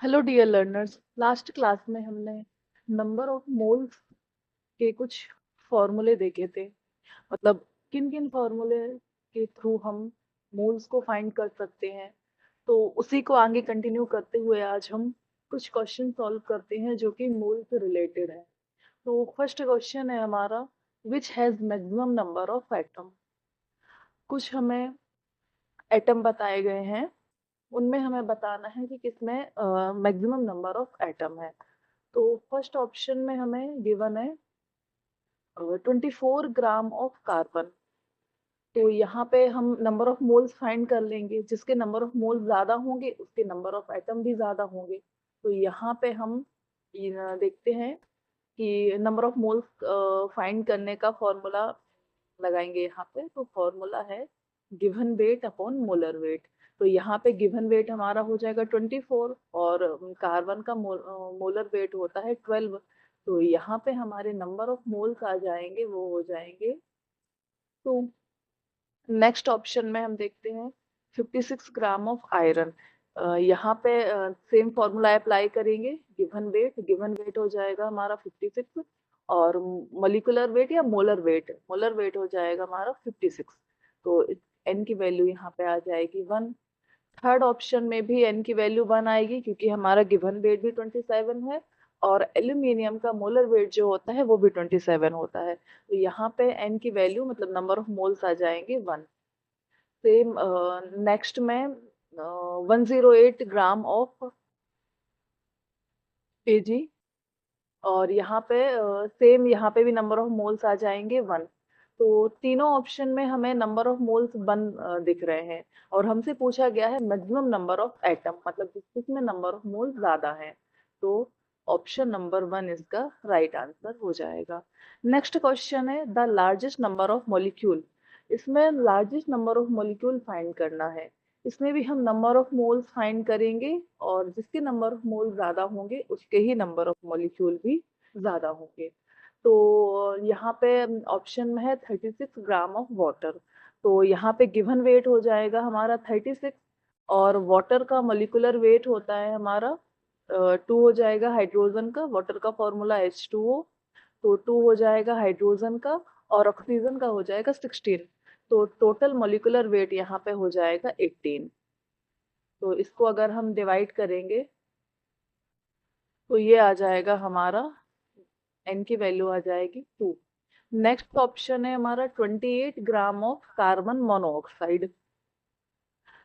Hello dear learners. Last class में हमने number of moles के कुछ फॉर्मूले देखे थे। मतलब किन किन फॉर्मूले के थ्रू हम मोल्स को फाइंड कर सकते हैं। तो उसी को आगे कंटिन्यू करते हुए आज हम कुछ क्वेश्चन सॉल्व करते हैं जो कि मोल से रिलेटेड है। तो फर्स्ट क्वेश्चन है हमारा, which has maximum number of atom. कुछ हमें एटम बताए गए हैं, उनमें हमें बताना है कि किसमें मैक्सिमम नंबर ऑफ एटम है। तो फर्स्ट ऑप्शन में हमें गिवन है 24 ग्राम ऑफ कार्बन। तो यहाँ पे हम नंबर ऑफ मोल्स फाइंड कर लेंगे, जिसके नंबर ऑफ मोल्स ज्यादा होंगे उसके नंबर ऑफ एटम भी ज्यादा होंगे। तो यहाँ पे हम देखते हैं कि नंबर ऑफ मोल्स फाइंड करने का फॉर्मूला लगाएंगे। यहाँ पे तो फॉर्मूला है given weight upon molar weight. तो यहाँ पे गिवन वेट हमारा हो जाएगा 24 और कार्बन का मोलर वेट होता है 12। तो यहाँ पे हमारे नंबर ऑफ मोल्स आ जाएंगे, वो हो जाएंगे 2। नेक्स्ट ऑप्शन में हम देखते हैं 56 ग्राम ऑफ आयरन। यहाँ पे सेम फॉर्मूला अप्लाई करेंगे। गिवन वेट हो जाएगा हमारा 56 और मोलिकुलर वेट या मोलर वेट हो जाएगा हमारा 56। तो एन की वैल्यू यहाँ पे आ जाएगी 1। थर्ड ऑप्शन में भी एन की वैल्यू 1 आएगी क्योंकि हमारा गिवन वेट भी 27 है और एल्यूमिनियम का मोलर वेट जो होता है वो भी 27 होता है। तो यहाँ पे एन की वैल्यू मतलब नंबर ऑफ मोल्स आ जाएंगे 1। सेम नेक्स्ट में 108 ग्राम ऑफ Kg। और यहाँ पे सेम यहाँ पे भी नंबर ऑफ मोल्स आ जाएंगे 1। तो तीनों ऑप्शन में हमें नंबर ऑफ मोल्स 1 दिख रहे हैं और हमसे पूछा गया है मैक्सिमम नंबर ऑफ एटम, मतलब जिसमें नंबर ऑफ मोल्स ज्यादा है। तो ऑप्शन नंबर 1 इसका राइट आंसर हो जाएगा। नेक्स्ट क्वेश्चन है the largest number of molecule. इसमें largest number of molecule find करना है। इसमें भी हम नंबर ऑफ मोल्स फाइंड करेंगे और जिसके नंबर ऑफ मोल्स ज्यादा होंगे उसके ही नंबर ऑफ मॉलिक्यूल भी ज्यादा होंगे। तो यहाँ पे ऑप्शन में है 36 ग्राम ऑफ वाटर। तो यहाँ पे गिवन वेट हो जाएगा हमारा 36 और वाटर का मोलिकुलर वेट होता है हमारा 2 हो जाएगा हाइड्रोजन का। वाटर का फॉर्मूला H2O। तो 2 हो जाएगा हाइड्रोजन का और ऑक्सीजन का हो जाएगा 16। तो टोटल मोलिकुलर वेट यहाँ पे हो जाएगा 18। तो इसको अगर हम डिवाइड करेंगे तो ये आ जाएगा हमारा एन की वैल्यू आ जाएगी 2। नेक्स्ट ऑप्शन है हमारा 28 ग्राम ऑफ कार्बन मोनोऑक्साइड।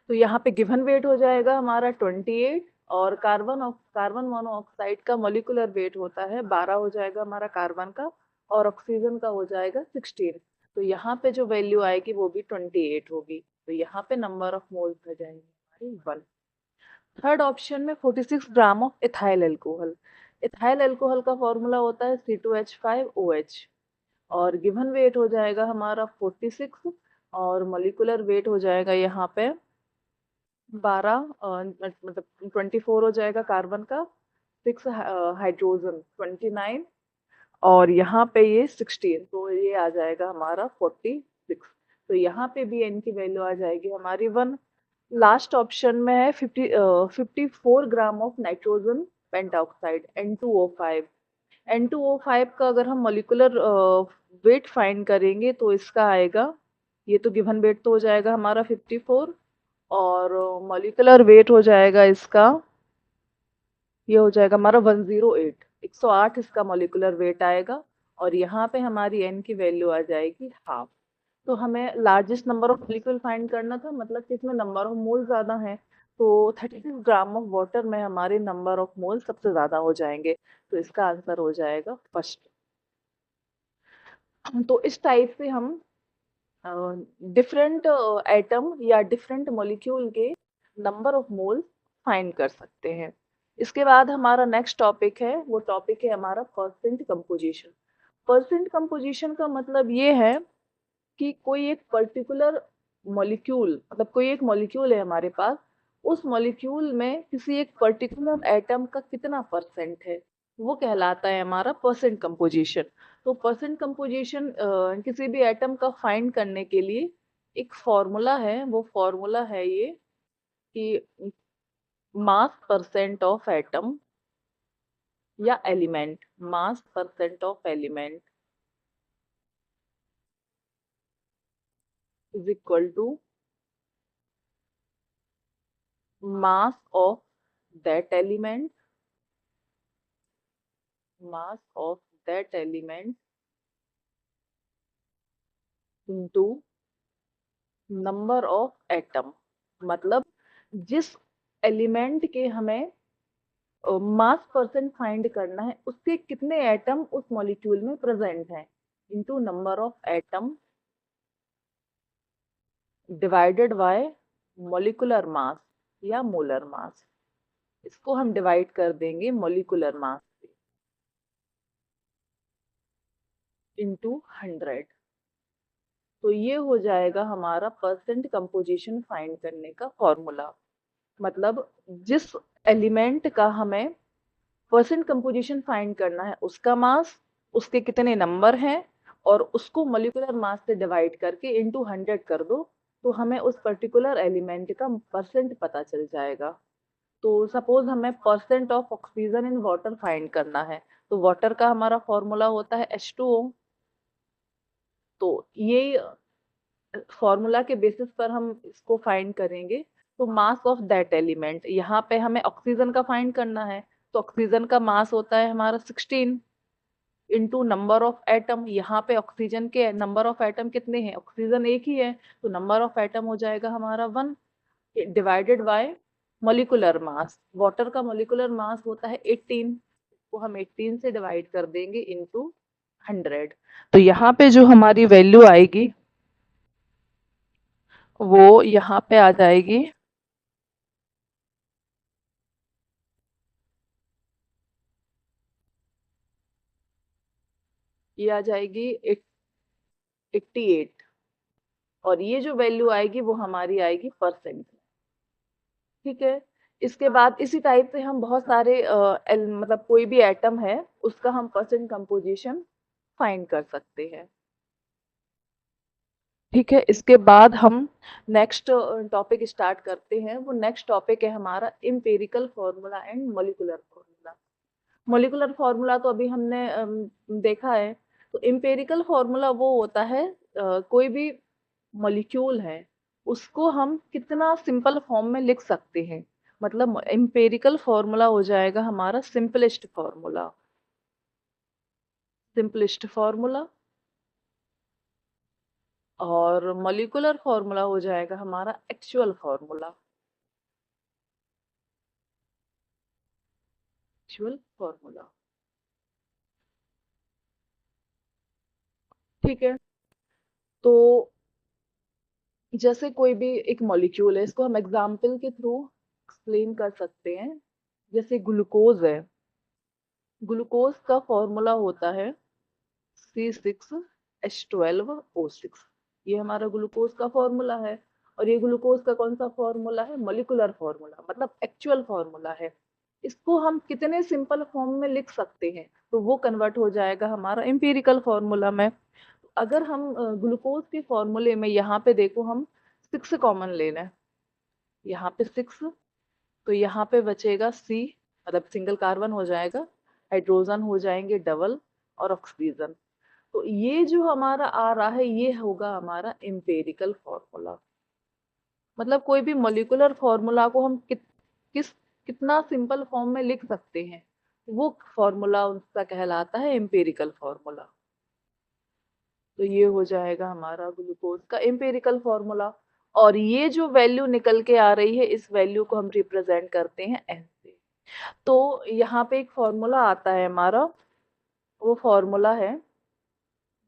तो यहाँ पे गिवन वेट हो जाएगा हमारा 28 और कार्बन मोनोऑक्साइड का मोलिकुलर वेट होता है 12 हो जाएगा हमारा कार्बन का और ऑक्सीजन का हो जाएगा 16। तो यहाँ पे जो वैल्यू आएगी वो भी 28 होगी। तो यहाँ पे नंबर ऑफ मोल्स हो जाएंगे हमारी 1। थर्ड ऑप्शन में 46 gram of ethyl alcohol. Ethyl alcohol का फॉर्मूला होता है C2H5OH और गिवन वेट हो जाएगा हमारा 46 और मोलिकुलर वेट हो जाएगा यहाँ पे 12 मतलब 24 हो जाएगा कार्बन का, 6 हाइड्रोजन 29 और यहाँ पे ये 16। तो ये आ जाएगा हमारा 46। तो यहाँ पे भी एन की वैल्यू आ जाएगी हमारी 1। लास्ट ऑप्शन में है 54 gram of nitrogen pentoxide N2O5। N2O5 का अगर हम मोलिकुलर वेट फाइंड करेंगे तो इसका आएगा, ये तो गिवन वेट तो हो जाएगा हमारा 54 और मॉलिक्यूलर वेट हो जाएगा इसका, ये हो जाएगा हमारा 108, 108 इसका मॉलिक्यूलर वेट आएगा। और यहाँ पे हमारी एन की वैल्यू आ जाएगी हाफ। तो हमें largest number of molecule find करना था, मतलब कि इसमें नंबर ऑफ मोल ज्यादा है। तो 36 ग्राम ऑफ वाटर में हमारे नंबर ऑफ मोल सबसे ज्यादा हो जाएंगे। तो इसका आंसर हो जाएगा फर्स्ट। तो इस टाइप से हम डिफरेंट एटम या डिफरेंट मॉलिक्यूल के नंबर ऑफ मोल फाइंड कर सकते हैं। इसके बाद हमारा नेक्स्ट टॉपिक है, वो टॉपिक है हमारा परसेंट कंपोजिशन। परसेंट कंपोजिशन का मतलब ये है कि कोई एक पर्टिकुलर मॉलिक्यूल, मतलब कोई एक मॉलिक्यूल है हमारे पास, उस मॉलिक्यूल में किसी एक पर्टिकुलर एटम का कितना परसेंट है, वो कहलाता है हमारा परसेंट कंपोजिशन। तो परसेंट कंपोजिशन किसी भी एटम का फाइंड करने के लिए एक फॉर्मूला है, वो फॉर्मूला है ये कि मास परसेंट ऑफ एटम या element, mass percent of element is equal to mass of that element, mass of that element into number of atom. मतलब जिस एलिमेंट के हमें मास परसेंट फाइंड करना है उसके कितने एटम उस मॉलिक्यूल में प्रेजेंट हैं, into number of atom divided by molecular mass या मोलर मास। इसको हम डिवाइड कर देंगे मॉलिक्यूलर मास से इनटू 100। तो ये हो जाएगा हमारा परसेंट कंपोजिशन फाइंड करने का फॉर्मूला। मतलब जिस एलिमेंट का हमें परसेंट कंपोजिशन फाइंड करना है उसका मास, उसके कितने नंबर हैं, और उसको मॉलिक्यूलर मास से डिवाइड करके इनटू 100 कर दो, तो हमें उस पर्टिकुलर एलिमेंट का परसेंट पता चल जाएगा। तो सपोज हमें percent of oxygen in water find करना है, तो वाटर का हमारा फॉर्मूला होता है H2O। तो ये फॉर्मूला के बेसिस पर हम इसको फाइंड करेंगे। तो मास ऑफ दैट एलिमेंट, यहाँ पे हमें ऑक्सीजन का फाइंड करना है, तो ऑक्सीजन का मास होता है हमारा 16 इंटू नंबर ऑफ एटम। यहाँ पे ऑक्सीजन के नंबर ऑफ एटम कितने हैं, ऑक्सीजन एक ही है, तो नंबर ऑफ एटम हो जाएगा हमारा 1 divided by molecular mass. Water का मॉलिक्यूलर मास होता है 18, को हम 18 से डिवाइड कर देंगे इंटू 100। तो यहाँ पे जो हमारी वैल्यू आएगी वो यहाँ पे आ जाएगी ये आ जाएगी 88, और ये जो वैल्यू आएगी वो हमारी आएगी परसेंट। ठीक है। इसके बाद इसी टाइप से हम बहुत सारे मतलब कोई भी एटम है उसका हम परसेंट कंपोजिशन फाइंड कर सकते हैं। ठीक है। इसके बाद हम नेक्स्ट टॉपिक स्टार्ट करते हैं। वो नेक्स्ट टॉपिक है हमारा empirical formula and molecular formula. Molecular formula तो अभी हमने देखा है। तो एम्पिरिकल फॉर्मूला वो होता है कोई भी मॉलिक्यूल है उसको हम कितना सिंपल फॉर्म में लिख सकते हैं। मतलब एम्पिरिकल फॉर्मूला हो जाएगा हमारा सिंपलेस्ट फॉर्मूला, सिंपलेस्ट फॉर्मूला। और मॉलिक्यूलर फॉर्मूला हो जाएगा हमारा एक्चुअल फॉर्मूला, एक्चुअल फॉर्मूला। ठीक है। तो जैसे कोई भी एक मॉलिक्यूल है, इसको हम एग्जाम्पल के थ्रू एक्सप्लेन कर सकते हैं। जैसे ग्लूकोज है, ग्लूकोज का फॉर्मूला होता है C6H12O6। ये हमारा ग्लूकोज का फॉर्मूला है। और ये ग्लूकोज का कौन सा फॉर्मूला है, मॉलिक्यूलर फॉर्मूला, मतलब एक्चुअल फॉर्मूला है। इसको हम कितने सिंपल फॉर्म में लिख सकते हैं, तो वो कन्वर्ट हो जाएगा हमारा एम्पिरिकल फॉर्मूला में। अगर हम ग्लूकोज के फॉर्मूले में यहाँ पे देखो हम 6 कॉमन ले लें, यहाँ पे 6, तो यहाँ पे बचेगा C, मतलब सिंगल कार्बन हो जाएगा, हाइड्रोजन हो जाएंगे डबल, और ऑक्सीजन। तो ये जो हमारा आ रहा है ये होगा हमारा एम्पिरिकल फॉर्मूला। मतलब कोई भी मॉलिक्यूलर फॉर्मूला को हम कितना सिंपल फॉर्म में लिख सकते हैं, वो फॉर्मूला उसका कहलाता है एम्पिरिकल फॉर्मूला। तो ये हो जाएगा हमारा ग्लूकोज का एम्पिरिकल फॉर्मूला। और ये जो वैल्यू निकल के आ रही है इस वैल्यू को हम रिप्रेजेंट करते हैं एन से। तो यहाँ पे एक फॉर्मूला आता है हमारा, वो फॉर्मूला है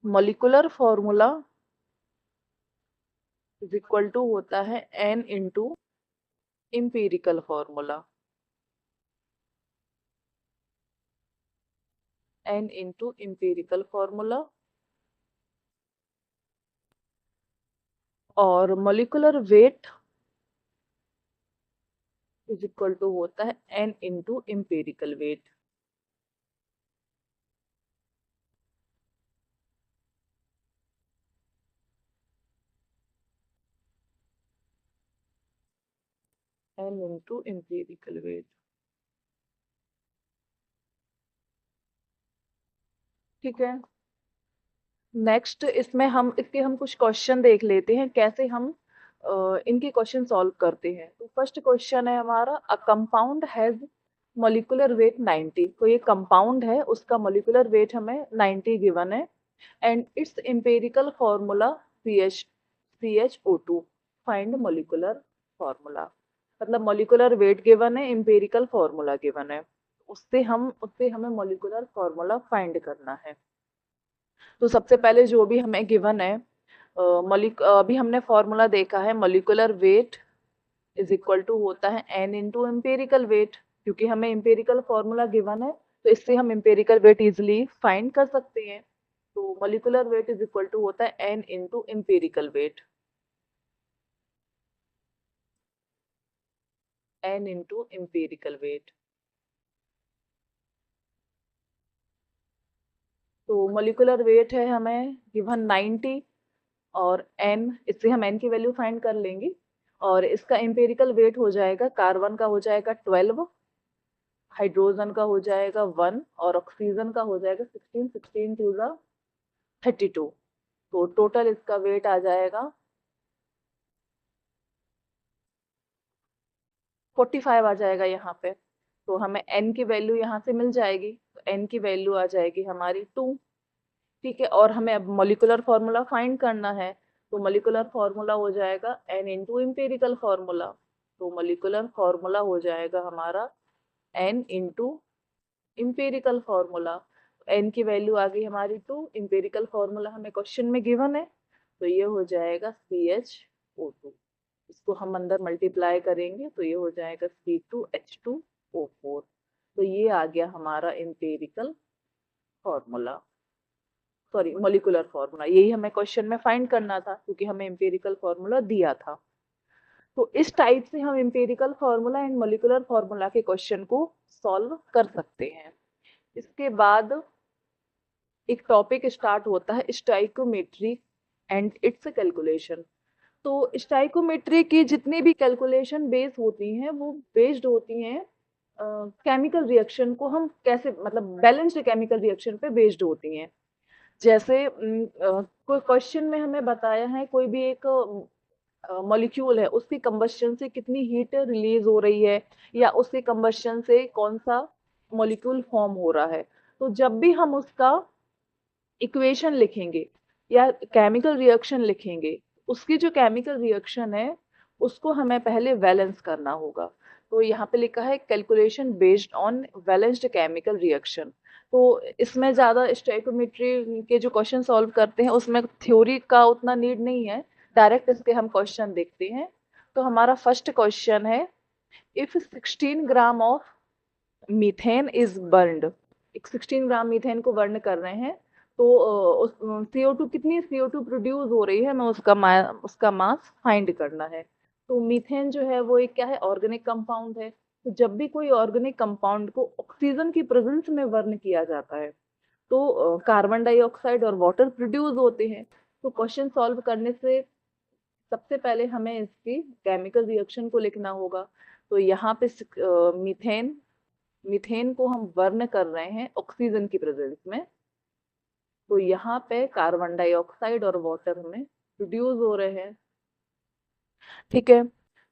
molecular formula is equal to होता है N into empirical formula, N into empirical formula. और molecular weight is equal to होता है N into empirical weight. n into empirical weight। ठीक है, नेक्स्ट इसमें हम कुछ क्वेश्चन देख लेते हैं कैसे हम इनके क्वेश्चन सॉल्व करते हैं। तो फर्स्ट क्वेश्चन है हमारा, a compound has molecular weight 90। तो ये कंपाउंड है, उसका मॉलिक्यूलर वेट हमें 90 गिवन है, and it's empirical formula CHO2। Find molecular formula, मतलब मॉलिक्यूलर वेट गिवन है, एम्पिरिकल फॉर्मूला गिवन है, उससे हमें मॉलिक्यूलर फॉर्मूला फाइंड करना है। तो सबसे पहले जो भी हमें गिवन है, अभी हमने फॉर्मूला देखा है, molecular weight is equal to होता है n इंटू एम्पेरिकल वेट। क्योंकि हमें एम्पेरिकल फॉर्मूला गिवन है तो इससे हम एम्पेरिकल वेट इजिली फाइंड कर सकते हैं। तो molecular weight is equal to होता है n into empirical weight, n into empirical weight. तो मॉलिक्यूलर वेट है हमें गिवन 90 और n, इससे हम n की वैल्यू फाइंड कर लेंगे। और इसका एम्पेरिकल वेट हो जाएगा, कार्बन का हो जाएगा 12, हाइड्रोजन का हो जाएगा 1 और ऑक्सीजन का हो जाएगा 16, 16 टू द 32। तो टोटल इसका वेट आ जाएगा 45 आ जाएगा यहाँ पे। तो हमें n की वैल्यू यहाँ से मिल जाएगी, तो n की वैल्यू आ जाएगी हमारी 2। ठीक है, और हमें अब मॉलिक्यूलर फार्मूला फाइंड करना है। तो मॉलिक्यूलर फार्मूला हो जाएगा n इंटू एम्पेरिकल फार्मूला। तो मॉलिक्यूलर फार्मूला हो जाएगा हमारा n into empirical formula. n की वैल्यू आ गई हमारी 2, एम्पेरिकल फार्मूला हमें क्वेश्चन में गिवन है, तो ये हो जाएगा CHO2। इसको हम अंदर मल्टीप्लाई करेंगे तो ये हो जाएगा C2H2O4। तो ये आ गया हमारा empirical formula, sorry molecular formula. यही हमें क्वेश्चन में फाइंड करना था क्योंकि हमें एम्पेरिकल फार्मूला दिया था। तो इस टाइप से हम empirical formula and molecular formula के क्वेश्चन को सॉल्व कर सकते हैं। इसके बाद एक टॉपिक स्टार्ट होता है स्टाइकोमेट्री एंड इट्स कैलकुलेशन। तो स्टाइकोमेट्री की जितनी भी कैलकुलेशन बेस होती हैं वो बेस्ड होती हैं केमिकल रिएक्शन को हम कैसे, मतलब बैलेंस्ड केमिकल रिएक्शन पे बेस्ड होती हैं। जैसे कोई क्वेश्चन में हमें बताया है कोई भी एक मॉलिक्यूल है, उसकी कंबस्शन से कितनी हीट रिलीज हो रही है या उसके कंबस्शन से कौन सा मॉलिक्यूल फॉर्म हो रहा है। तो जब भी हम उसका इक्वेशन लिखेंगे या केमिकल रिएक्शन लिखेंगे, उसकी जो केमिकल रिएक्शन है उसको हमें पहले बैलेंस करना होगा। तो यहाँ पे लिखा है calculation based on balanced chemical reaction. तो इसमें ज़्यादा स्टोइकोमेट्री के जो क्वेश्चन सॉल्व करते हैं उसमें थ्योरी का उतना नीड नहीं है, डायरेक्ट इसके हम क्वेश्चन देखते हैं। तो हमारा फर्स्ट क्वेश्चन है, if 16 gram of methane is burned. एक 16 ग्राम मीथेन को बर्न कर रहे हैं, तो CO2 कितनी CO2 प्रोड्यूस हो रही है, हमें उसका मास फाइंड करना है। तो मीथेन जो है वो एक क्या है, ऑर्गेनिक कंपाउंड है। तो जब भी कोई ऑर्गेनिक कंपाउंड को ऑक्सीजन की प्रेजेंस में बर्न किया जाता है तो कार्बन डाइऑक्साइड और वाटर प्रोड्यूस होते हैं। तो क्वेश्चन सॉल्व करने से सबसे पहले हमें इसकी केमिकल रिएक्शन को लिखना होगा। तो यहाँ पे मीथेन मीथेन को हम बर्न कर रहे हैं ऑक्सीजन की प्रेजेंस में, तो यहाँ पे कार्बन डाइऑक्साइड और वाटर हमें प्रोड्यूस हो रहे हैं। ठीक है,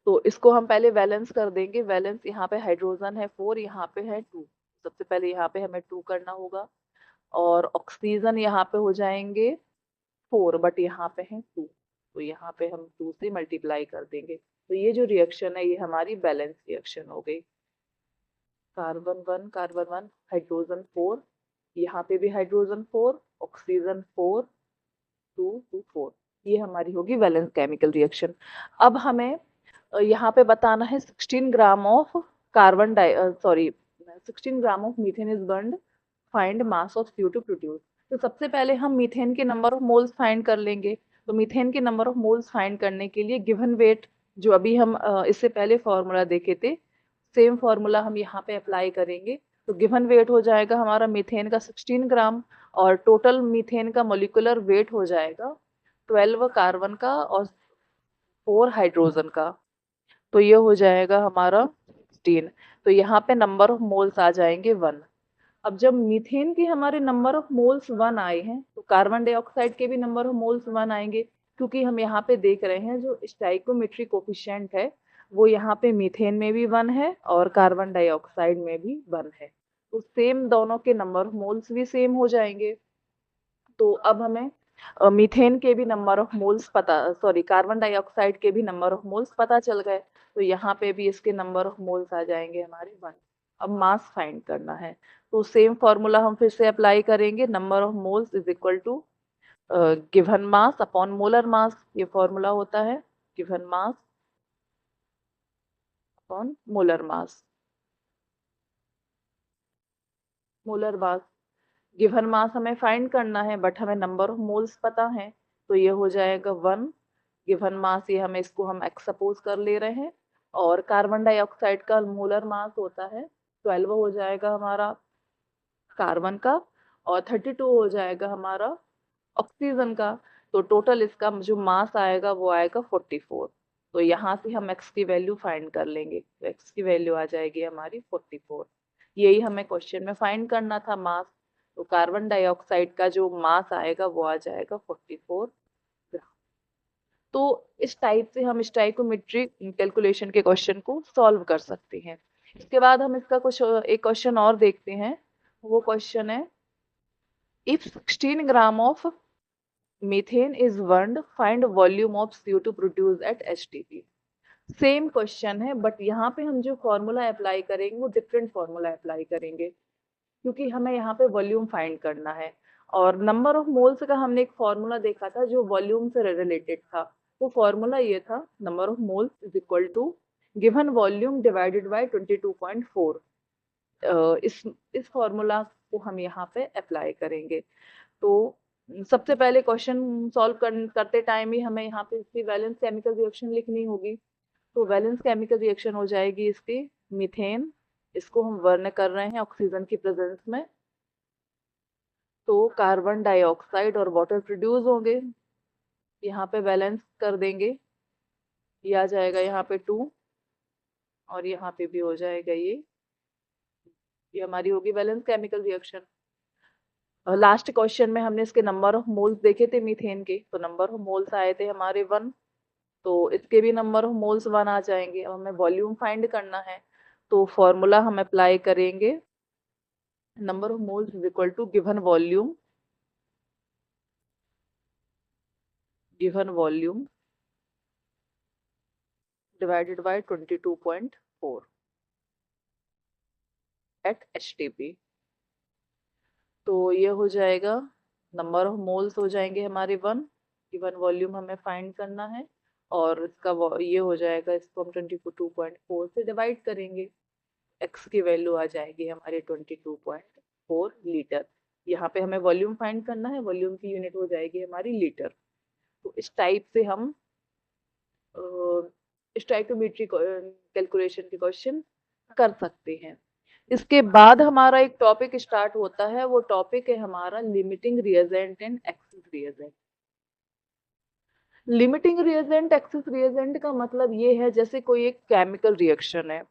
तो इसको हम पहले वैलेंस कर देंगे। वैलेंस यहाँ पे हाइड्रोजन है 4, यहाँ पे है 2। सबसे पहले यहाँ पे हमें 2 करना होगा, और ऑक्सीजन यहाँ पे हो जाएंगे 4 बट यहाँ पे है 2, तो यहाँ पे हम 2 से मल्टीप्लाई कर देंगे। तो ये जो रिएक्शन है ये हमारी बैलेंस रिएक्शन हो गई। कार्बन 1 हाइड्रोजन 4, यहाँ पे भी हाइड्रोजन 4, ऑक्सीजन 4, 2 2 4, ये हमारी होगी वैलेंस केमिकल रिएक्शन। अब हमें यहाँ पे बताना है 16 gram of carbon di sorry 16 gram of methane is burned, find mass of CO2 produce. तो सबसे पहले हम मीथेन के नंबर ऑफ मोल्स फाइंड कर लेंगे। तो मीथेन के नंबर ऑफ मोल्स फाइंड करने के लिए गिवन वेट, जो अभी हम इससे पहले फॉर्मूला देखे थे, सेम फॉर्मूला हम यहाँ पे अप्लाई करेंगे। तो गिवन वेट हो जाएगा हमारा मीथेन का 16 ग्राम, और टोटल मीथेन का मोलिकुलर वेट हो जाएगा 12 कार्बन का और 4 हाइड्रोजन का। तो ये हो जाएगा हमारा 16। तो यहाँ पे नंबर ऑफ मोल्स आ जाएंगे 1। अब जब मीथेन के हमारे नंबर ऑफ मोल्स 1 आए हैं तो कार्बन डाइऑक्साइड के भी नंबर ऑफ मोल्स 1 आएंगे, क्योंकि हम यहाँ पे देख रहे हैं जो स्टाइकोमेट्रिक कोफिशिएंट है वो यहाँ पे मीथेन में भी 1 है और कार्बन डाइऑक्साइड में भी 1 है। तो सेम दोनों के नंबर ऑफ मोल्स भी सेम हो जाएंगे। तो अब हमें मीथेन के भी नंबर ऑफ मोल्स पता, सॉरी कार्बन डाइऑक्साइड के भी नंबर ऑफ मोल्स पता चल गए। तो यहाँ पे भी इसके नंबर ऑफ मोल्स आ जाएंगे हमारे 1। अब मास फाइंड करना है, तो सेम फॉर्मूला हम फिर से अप्लाई करेंगे। Number of moles is equal to given mass upon molar mass, ये फॉर्मूला होता है given mass upon molar mass. Molar mass, given mass हमें फाइंड करना है बट हमें नंबर ऑफ मोल्स पता है, तो ये हो जाएगा 1 गिवन मास, ये हमें इसको हम एक्स सपोज कर ले रहे हैं। और कार्बन डाइऑक्साइड का मोलर मास होता है 12 हो जाएगा हमारा कार्बन का, और 32 हो जाएगा हमारा ऑक्सीजन का। तो टोटल इसका जो मास आएगा वो आएगा 44। तो यहाँ से हम एक्स की वैल्यू फाइंड कर लेंगे, तो एक्स की वैल्यू आ जाएगी हमारी 44। यही हमें क्वेश्चन में फाइंड करना था मास। तो कार्बन डाइऑक्साइड का जो मास आएगा वो आ जाएगा 44 ग्राम। तो इस टाइप से हम स्टाइकोमेट्रिक कैलकुलेशन के क्वेश्चन को सॉल्व कर सकते हैं। इसके बाद हम इसका कुछ एक क्वेश्चन और देखते हैं। वो क्वेश्चन है, if 16 gram of methane is burned, find volume of CO2 produce at HTP। Same question है बट यहाँ पे हम जो फॉर्मूला अप्लाई करेंगे वो डिफरेंट फॉर्मूला अप्लाई करेंगे, क्योंकि हमें यहाँ पे वॉल्यूम फाइंड करना है। और नंबर ऑफ मोल्स का हमने एक फॉर्मूला देखा था जो वॉल्यूम से रिलेटेड था। वो फॉर्मूला ये था, number of moles is equal to given volume divided by 22.4। इस फॉर्मूला को हम यहाँ पे अप्लाई करेंगे। तो सबसे पहले क्वेश्चन सॉल्व करते टाइम ही हमें यहाँ पे इसकी वैलेंस केमिकल रिएक्शन लिखनी होगी। तो वैलेंस केमिकल रिएक्शन हो जाएगी इसकी मीथेन, इसको हम वर्न कर रहे हैं ऑक्सीजन की प्रेजेंस में। तो कार्बन डाइऑक्साइड और वाटर प्रोड्यूस होंगे, यहाँ पे बैलेंस कर देंगे, ये आ जाएगा यहाँ पे 2 और यहाँ पे भी हो जाएगा ये हमारी होगी balance chemical reaction. Last question में हमने इसके नंबर ऑफ मोल्स देखे थे मीथेन के, तो नंबर ऑफ मोल्स आए थे हमारे 1। तो इसके भी नंबर ऑफ मोल्स 1 आ जाएंगे। अब हमें वॉल्यूम फाइंड करना है, तो फॉर्मूला हम अप्लाई करेंगे, number of moles is equal to given volume divided by 22.4 at HTP। तो ये हो जाएगा, नंबर ऑफ मोल्स हो जाएंगे हमारे 1, गिवन वॉल्यूम हमें फाइंड करना है, और इसका ये हो जाएगा, इसको हम 22.4 से डिवाइड करेंगे, एक्स की वैल्यू आ जाएगी हमारे 22.4 लीटर। यहाँ पे हमें वॉल्यूम फाइंड करना है, वॉल्यूम की यूनिट हो जाएगी हमारी लीटर। तो इस टाइप से हम स्टोइकोमेट्री कैलकुलेशन के क्वेश्चन कर सकते हैं। इसके बाद हमारा एक टॉपिक स्टार्ट होता है, वो टॉपिक है हमारा limiting reagent and access reagent. Limiting reagent access reagent का मतलब ये है, जैसे कोई एक केमिकल रिएक्शन है,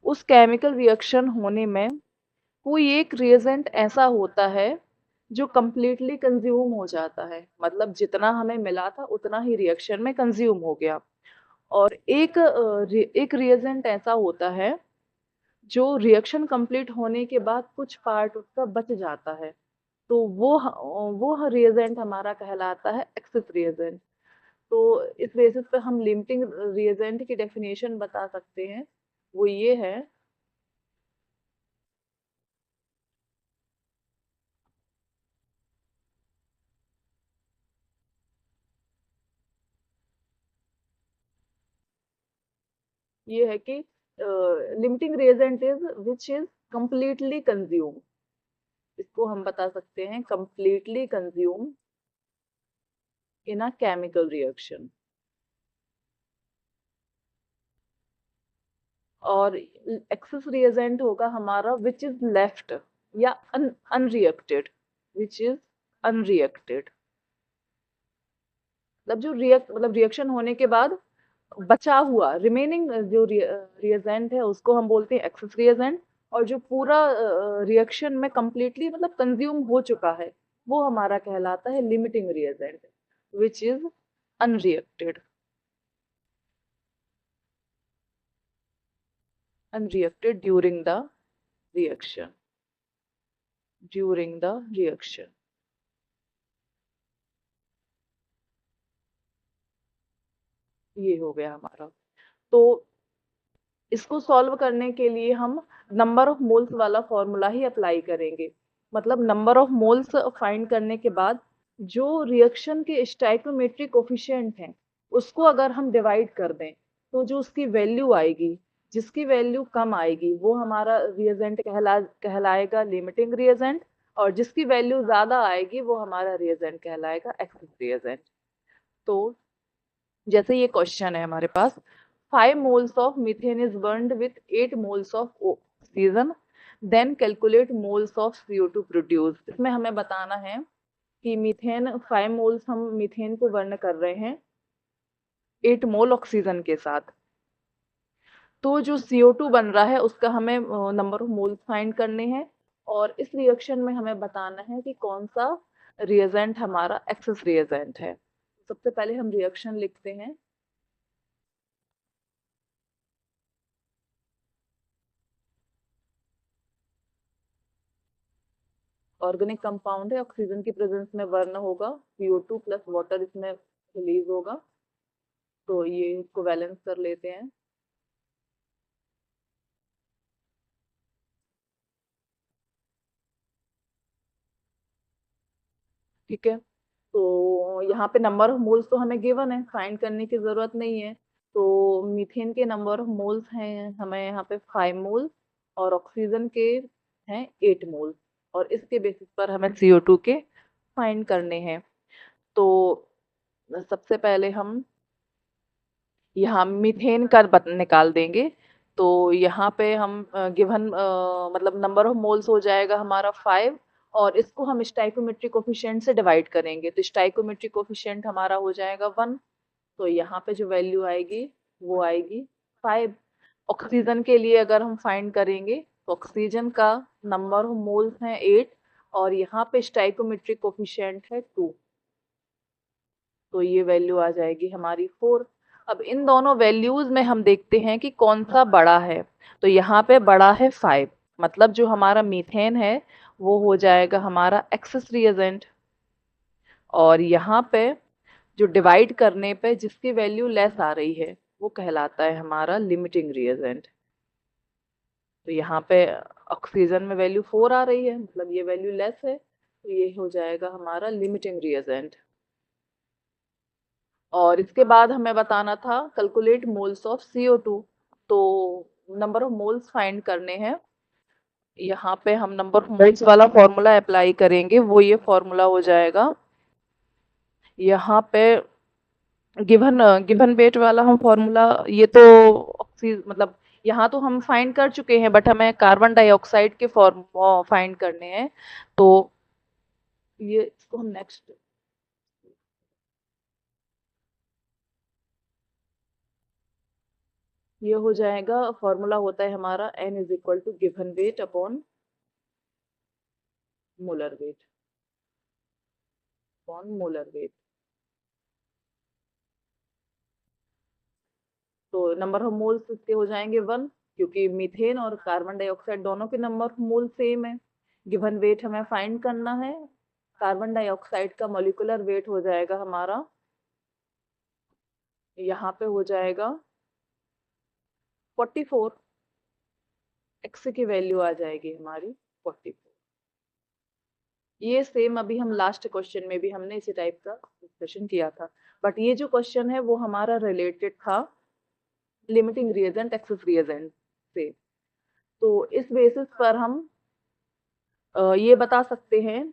उस केमिकल रिएक्शन होने में कोई एक रिएजेंट ऐसा होता है जो कंप्लीटली कंज्यूम हो जाता है, मतलब जितना हमें मिला था उतना ही रिएक्शन में कंज्यूम हो गया। और एक रिएजेंट ऐसा होता है जो रिएक्शन कंप्लीट होने के बाद कुछ पार्ट उसका बच जाता है, तो वो रिएजेंट हमारा कहलाता है एक्सेस रिएजेंट। तो इस बेसिस पे हम लिमिटिंग रिएजेंट की डेफिनेशन बता सकते हैं, वो ये है, ये है कि limiting reagent is which is completely consume, इसको हम बता सकते हैं completely consume in a chemical reaction. और एक्सेस रिएजेंट होगा हमारा विच इज लेफ्ट या अनरिएक्टेड, विच इज अनरिएक्टेड, मतलब जो रिएक्शन होने के बाद बचा हुआ रिमेनिंग जो रिएजेंट है उसको हम बोलते हैं एक्सेस रिएजेंट, और जो पूरा रिएक्शन में कंप्लीटली मतलब कंज्यूम हो चुका है वो हमारा कहलाता है limiting reagent, which is unreacted, unreacted reaction during the reaction. ये हो गया हमारा। तो इसको सॉल्व करने के लिए हम नंबर ऑफ मोल्स वाला फॉर्मूला ही अप्लाई करेंगे। मतलब नंबर ऑफ मोल्स फाइंड करने के बाद जो रिएक्शन के स्टाइकोमेट्रिक कोफिशिएंट हैं उसको अगर हम डिवाइड कर दें तो जो उसकी वैल्यू आएगी, जिसकी वैल्यू कम आएगी वो हमारा रिएजेंट कहलाएगा लिमिटिंग रिएजेंट, और जिसकी वैल्यू ज्यादा आएगी वो हमारा रिएजेंट कहलाएगा एक्सेस रिएजेंट। तो जैसे ये क्वेश्चन है हमारे पास, 5 moles of methane is burned with 8 moles of oxygen, then calculate moles of CO2 produced। इसमें हमें बताना है कि मीथेन 5 moles हम मीथेन को बर्न कर रहे हैं 8 मोल ऑक्सीजन के साथ, तो जो CO2 बन रहा है उसका हमें नंबर ऑफ मोल्स फाइंड करने हैं, और इस रिएक्शन में हमें बताना है कि कौन सा रिएजेंट हमारा एक्सेस रिएजेंट है। सबसे पहले हम रिएक्शन लिखते हैं। ऑर्गेनिक कंपाउंड है, ऑक्सीजन की प्रेजेंस में बर्न होगा, CO2 प्लस वाटर इसमें रिलीज होगा, तो ये इसको बैलेंस कर लेते हैं। ठीक है, तो यहाँ पे नंबर ऑफ मोल्स तो हमें गिवन है, फाइंड करने की जरूरत नहीं है। तो मीथेन के नंबर ऑफ मोल्स हैं हमें यहाँ पे 5 मोल्स, और ऑक्सीजन के हैं 8 मोल्स, और इसके बेसिस पर हमें CO2 के फाइंड करने हैं। तो सबसे पहले हम यहाँ मीथेन का निकाल देंगे। तो यहाँ पे हम गिवन मतलब नंबर ऑफ मोल्स हो जाएगा हमारा 5, और इसको हम स्टाइकोमेट्रिक कोफिशिएंट से डिवाइड करेंगे, तो स्टाइकोमेट्रिक कोफिशिएंट हमारा हो जाएगा 1। तो यहाँ पे जो वैल्यू आएगी वो आएगी 5। ऑक्सीजन के लिए अगर हम फाइंड करेंगे तो ऑक्सीजन का नंबर ऑफ मोल्स है 8, और यहाँ पे स्टाइकोमेट्रिक कोफिशिएंट है 2, तो ये वैल्यू आ जाएगी हमारी 4। अब इन दोनों वैल्यूज में हम देखते हैं कि कौन सा बड़ा है, तो यहाँ पे बड़ा है 5, मतलब जो हमारा मीथेन है वो हो जाएगा हमारा एक्सेस रिएजेंट, और यहाँ पे जो डिवाइड करने पे जिसकी वैल्यू लेस आ रही है वो कहलाता है हमारा लिमिटिंग रिएजेंट। तो यहाँ पे ऑक्सीजन में वैल्यू 4 आ रही है, मतलब ये वैल्यू लेस है, तो ये हो जाएगा हमारा लिमिटिंग रिएजेंट। और इसके बाद हमें बताना था कैलकुलेट मोल्स ऑफ CO2। तो नंबर ऑफ मोल्स फाइंड करने हैं, यहाँ पे हम नंबर ऑफ मोल्स वाला फॉर्मूला अप्लाई करेंगे, वो ये फॉर्मूला हो जाएगा यहाँ पे गिवन गिवन वेट वाला हम फॉर्मूला, ये तो ऑक्सीजन मतलब यहाँ तो हम फाइंड कर चुके हैं, बट हमें कार्बन डाइऑक्साइड के फॉर्म फाइंड करने हैं, तो ये इसको हम नेक्स्ट, ये हो जाएगा फॉर्मूला होता है हमारा N is equal to given weight upon molar weight, molar weight. तो नंबर ऑफ मोल्स इसके हो जाएंगे 1, क्योंकि मीथेन और कार्बन डाइऑक्साइड दोनों के नंबर ऑफ मोल सेम है। गिवन वेट हमें फाइंड करना है, कार्बन डाइऑक्साइड का मॉलिक्यूलर वेट हो जाएगा हमारा, यहाँ पे हो जाएगा 44, एक्स की वैल्यू आ जाएगी हमारी 44। ये सेम अभी हम लास्ट क्वेश्चन में भी हमने इसी टाइप का डिस्कशन किया था, बट ये जो क्वेश्चन है वो हमारा रिलेटेड था लिमिटिंग रिएजेंट एक्सेस रिएजेंट से। तो इस बेसिस पर हम ये बता सकते हैं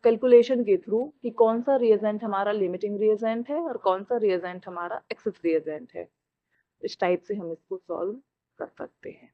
कैलकुलेशन के थ्रू कि कौन सा रिएजेंट हमारा लिमिटिंग रिएजेंट है और कौन सा रिएजेंट हमारा एक्सेस रिएजेंट है। इस टाइप से हम इसको सॉल्व कर सकते हैं।